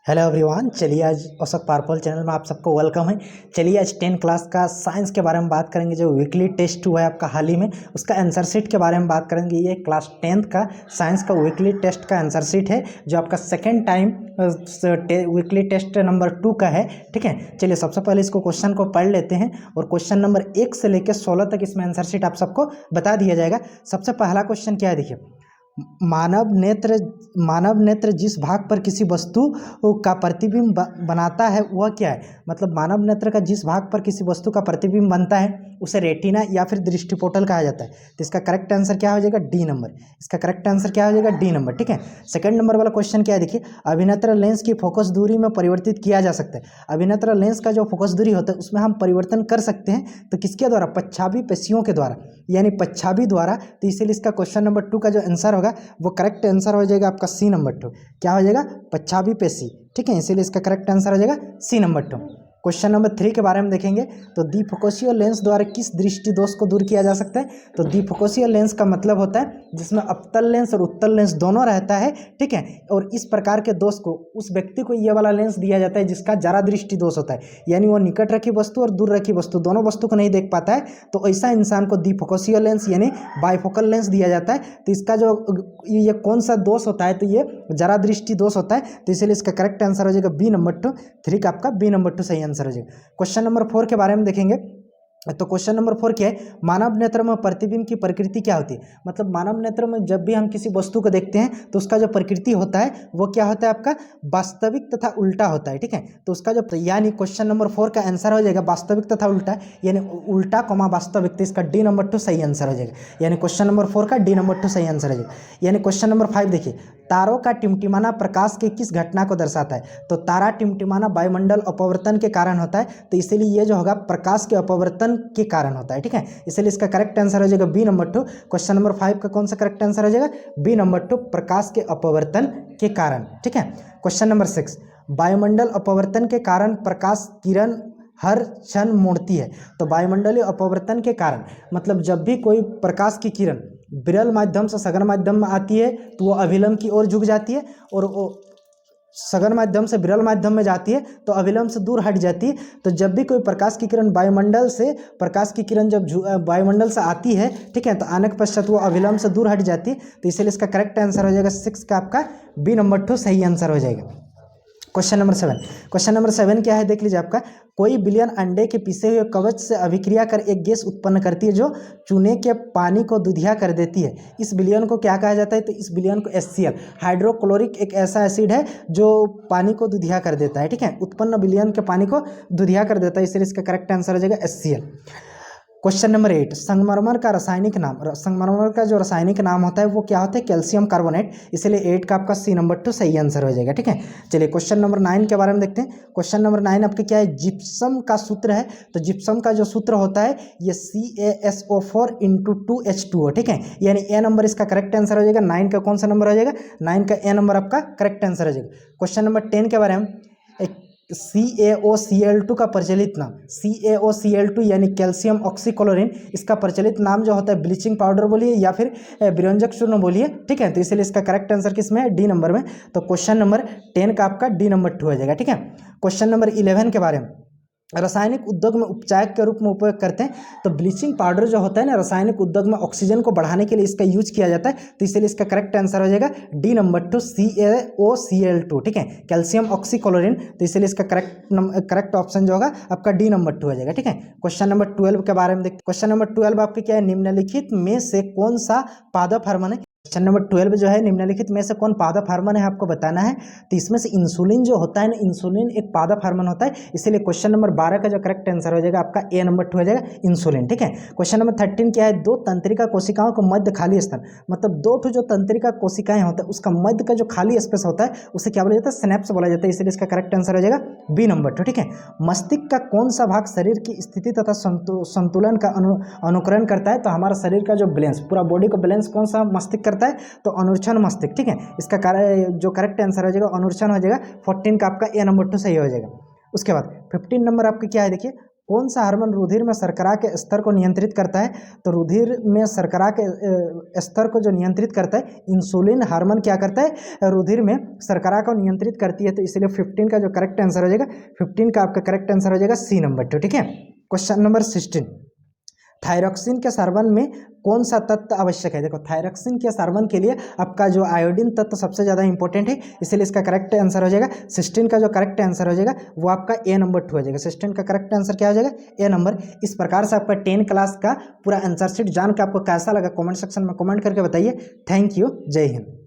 Hello everyone, चलिए आज औसत पारपल चैनल में आप सबको वेलकम है। चलिए आज 10 क्लास का साइंस के बारे में बात करेंगे। जो वीकली टेस्ट हुआ है आपका हाल ही में, उसका आंसर शीट के बारे में बात करेंगे। ये क्लास 10th का साइंस का वीकली टेस्ट का आंसर शीट है, जो आपका second time weekly test number 2 का है। ठीक है, चलिए सबसे पहले इसको क्वेश्चन को पढ़ लेते हैं और क्वेश्चन नंबर 1 से लेकर 16 तक इसमें आंसर शीट आप सबको बता दिया जाएगा। सबसे पहला क्वेश्चन क्या है, देखिए। मानव नेत्र जिस भाग पर किसी वस्तु का प्रतिबिंब बनाता है वह क्या है। मतलब मानव नेत्र का जिस भाग पर किसी वस्तु का प्रतिबिंब बनता है उसे रेटिना या फिर दृष्टिपोटल कहा जाता है। तो इसका करेक्ट आंसर क्या हो जाएगा, डी नंबर। इसका करेक्ट आंसर क्या हो जाएगा, डी नंबर। ठीक है, सेकंड नंबर वाला क्वेश्चन क्या है, देखिए। अभिनेत्र लेंस की फोकस दूरी में परिवर्तित किया जा सकता है। अभिनेत्र लेंस का जो फोकस दूरी होता है उसमें हम परिवर्तन कर सकते हैं, तो किसके द्वारा, पच्छाभी पेशियों के द्वारा, यानी पच्छाभी द्वारा। तो इसलिए इसका क्वेश्चन नंबर 2 का जो आंसर होगा वो करेक्ट आंसर हो जाएगा आपका सी नंबर 2। क्या हो जाएगा, पच्छाभी पेशी। ठीक है, इसीलिए इसका करेक्ट आंसर हो जाएगा सी नंबर 2। क्वेश्चन नंबर 3 के बारे में देखेंगे। तो द्विफोकसीय लेंस द्वारा किस दृष्टि दोष को दूर किया जा सकता है। तो द्विफोकसीय लेंस का मतलब होता है जिसमें अवतल लेंस और उत्तल लेंस दोनों रहता है। ठीक है, और इस प्रकार के दोष को उस व्यक्ति को ये वाला लेंस दिया जाता है जिसका जरा दृष्टि दोष होता है, यानी वो निकट रखी वस्तु और दूर रखी वस्तु दोनों वस्तु को नहीं देख पाता है। तो ऐसा इंसान को द्विफोकसीय लेंस यानी बाइफोकल लेंस दिया जाता है। तो इसका जो ये कौन सा दोष होता है, तो ये जरा दृष्टि दोष होता है। तो इसलिए इसका करेक्ट आंसर हो जाएगा बी नंबर 2। 3 का आपका बी नंबर 2 सही आंसर हो जाएगा। क्वेश्चन नंबर 4 के बारे में देखेंगे। तो क्वेश्चन नंबर 4 क्या है, मानव नेत्र में प्रतिबिंब की प्रकृति क्या होती है। मतलब मानव नेत्र में जब भी हम किसी वस्तु को देखते हैं तो उसका जो प्रकृति होता है वो क्या होता है, आपका वास्तविक तथा उल्टा होता है। ठीक है, तो उसका जो यानी क्वेश्चन नंबर 4 का आंसर हो जाएगा वास्तविक तथा उल्टा, यानी उल्टा कॉमा वास्तविक। तो इसका डी नंबर 2 सही आंसर हो जाएगा, यानी क्वेश्चन नंबर 4 का डी नंबर 2 सही आंसर हो जाएगा। यानी क्वेश्चन नंबर 5 देखिए, तारों का टिमटिमाना प्रकाश के किस घटना को दर्शाता है। तो तारा टिमटिमाना वायुमंडल अपवर्तन के कारण होता है, तो इसीलिए ये जो होगा प्रकाश के अपवर्तन के कारण होता है। ठीक है, इसलिए इसका करेक्ट आंसर हो जाएगा बी नंबर 2। क्वेश्चन नंबर 5 का कौन सा करेक्ट आंसर हो जाएगा, बी नंबर 2, प्रकाश के अपवर्तन के कारण। ठीक है, क्वेश्चन नंबर 6, वायुमंडल अपवर्तन के कारण प्रकाश किरण हर क्षण मुड़ती है। तो वायुमंडलीय अपवर्तन के कारण मतलब जब भी कोई प्रकाश की किरण विरल माध्यम से सघन माध्यम में आती है तो वो अभिलंब की ओर झुक जाती है, और वो सघन माध्यम से विरल माध्यम में जाती है तो अभिलंब से दूर हट जाती है। तो जब भी कोई प्रकाश की किरण वायुमंडल से प्रकाश की किरण जब वायुमंडल से आती है, ठीक है, तो आने के पश्चात वो अभिलंब से दूर हट जाती है। तो इसलिए इसका करेक्ट आंसर हो जाएगा 6 का आपका बी नंबर 2 सही आंसर हो जाएगा। क्वेश्चन नंबर 7, क्वेश्चन नंबर 7 क्या है, देख लीजिए। आपका कोई बिलियन अंडे के पिसे हुए कवच से अभिक्रिया कर एक गैस उत्पन्न करती है जो चूने के पानी को दूधिया कर देती है। इस विलयन को क्या कहा जाता है। तो इस विलयन को HCl, हाइड्रोक्लोरिक एक ऐसा एसिड है जो पानी को दूधिया कर देता है। ठीक है, उत्पन्न विलयन के पानी को दूधिया कर देता है, इसलिए इसका करेक्ट आंसर हो जाएगा HCl। क्वेश्चन नंबर 8, संगमरमर का रासायनिक नाम। संगमरमर का जो रासायनिक नाम होता है वो क्या होता है, कैल्शियम कार्बोनेट। इसलिए 8 का आपका सी नंबर 2 सही आंसर हो जाएगा। ठीक है, चलिए क्वेश्चन नंबर 9 के बारे में देखते हैं। क्वेश्चन नंबर 9 आपके क्या है, जिप्सम का सूत्र है। तो जिप्सम का जो सूत्र होता है ये CaSO4 × 2H2O। ठीक है, यानी ए नंबर इसका करेक्ट आंसर हो जाएगा। 9 का कौन सा नंबर हो जाएगा, 9 का ए नंबर आपका करेक्ट आंसर हो जाएगा। क्वेश्चन नंबर 10 के बारे में, CaOCl2 का प्रचलित नाम। CaOCl2 यानी कैल्शियम ऑक्सीक्लोरीन, इसका प्रचलित नाम जो होता है ब्लीचिंग पाउडर बोलिए या फिर विरंजक चूर्ण बोलिए। ठीक है, तो इसलिए इसका करेक्ट आंसर किसमें है, डी नंबर में। तो क्वेश्चन नंबर 10 का आपका डी नंबर 2 हो जाएगा। ठीक है, क्वेश्चन नंबर 11 के बारे में, रासायनिक उद्योग में उपचायक के रूप में उपयोग करते हैं। तो ब्लीचिंग पाउडर जो होता है ना, रासायनिक उद्योग में ऑक्सीजन को बढ़ाने के लिए इसका यूज किया जाता है। तो इसलिए इसका करेक्ट आंसर हो जाएगा डी नंबर 2, CaOCl2। ठीक है, कैल्शियम ऑक्सीक्लोरीन। तो इसलिए इसका करेक्ट ऑप्शन जो होगा आपका डी नंबर 2 हो जाएगा। ठीक है, क्वेश्चन नंबर 12 के बारे में देखते हैं। क्वेश्चन नंबर 12 आपके क्या है, निम्नलिखित में से कौन सा पादप हार्मोन है। क्वेश्चन नंबर 12 जो है, निम्नलिखित में से कौन पादप हार्मोन है आपको बताना है। तो इसमें से इंसुलिन जो होता है ना, इंसुलिन एक पादप हार्मोन होता है। इसीलिए क्वेश्चन नंबर 12 का जो करेक्ट आंसर हो जाएगा आपका ए नंबर 2 हो जाएगा, इंसुलिन। ठीक है, क्वेश्चन नंबर 13 क्या है, दो तंत्रिका कोशिकाओं को मध्य खाली स्थान, मतलब दो ठो जो तंत्रिका कोशिकाएं होता है उसका मध्य का जो खाली स्पेस होता है उसे क्या बोला जाता है, सिनेप्स बोला जाता है। इसलिए इसका करेक्ट आंसर हो जाएगा बी नंबर 2। ठीक है, मस्तिष्क का कौन सा भाग शरीर की स्थिति तथा संतुलन का अनुकरण करता है। तो हमारा शरीर का जो बैलेंस, पूरा बॉडी का बैलेंस कौन सा मस्तिष्क करता है, तो अनुरक्षण मस्तिष्क। ठीक है, इसका जो करेक्ट आंसर हो जाएगा अनुरक्षण हो जाएगा। 14 का आपका ए नंबर 2 सही हो जाएगा। उसके बाद 15 नंबर आपके क्या है, देखिए। कौन सा हार्मोन रुधिर में शर्करा के स्तर को नियंत्रित करता है? तो रुधिर में शर्करा के स्तर को जो नियंत्रित करता है इंसुलिन हार्मोन क्या करता है? रुधिर में शर्करा को नियंत्रित करती है। तो इसलिए 15 का जो करेक्ट आंसर हो जाएगा, 15 का आपका करेक्ट आंसर हो जाएगा सी नंबर 2। ठीक है। क्वेश्चन नंबर 16, थायरॉक्सिन के सर्वन में कौन सा तत्व आवश्यक है? देखो थायरॉक्सिन के सर्वन के लिए आपका जो आयोडीन तत्व सबसे ज़्यादा इंपॉर्टेंट है, इसलिए इसका करेक्ट आंसर हो जाएगा 16 का जो करेक्ट आंसर हो जाएगा वो आपका ए नंबर 2 हो जाएगा। 16 का करेक्ट आंसर क्या हो जाएगा? ए नंबर। इस प्रकार से आपका 10 क्लास का पूरा आंसर शीट जान के आपको कैसा लगा कमेंट सेक्शन में कमेंट करके बताइए। थैंक यू, जय हिंद।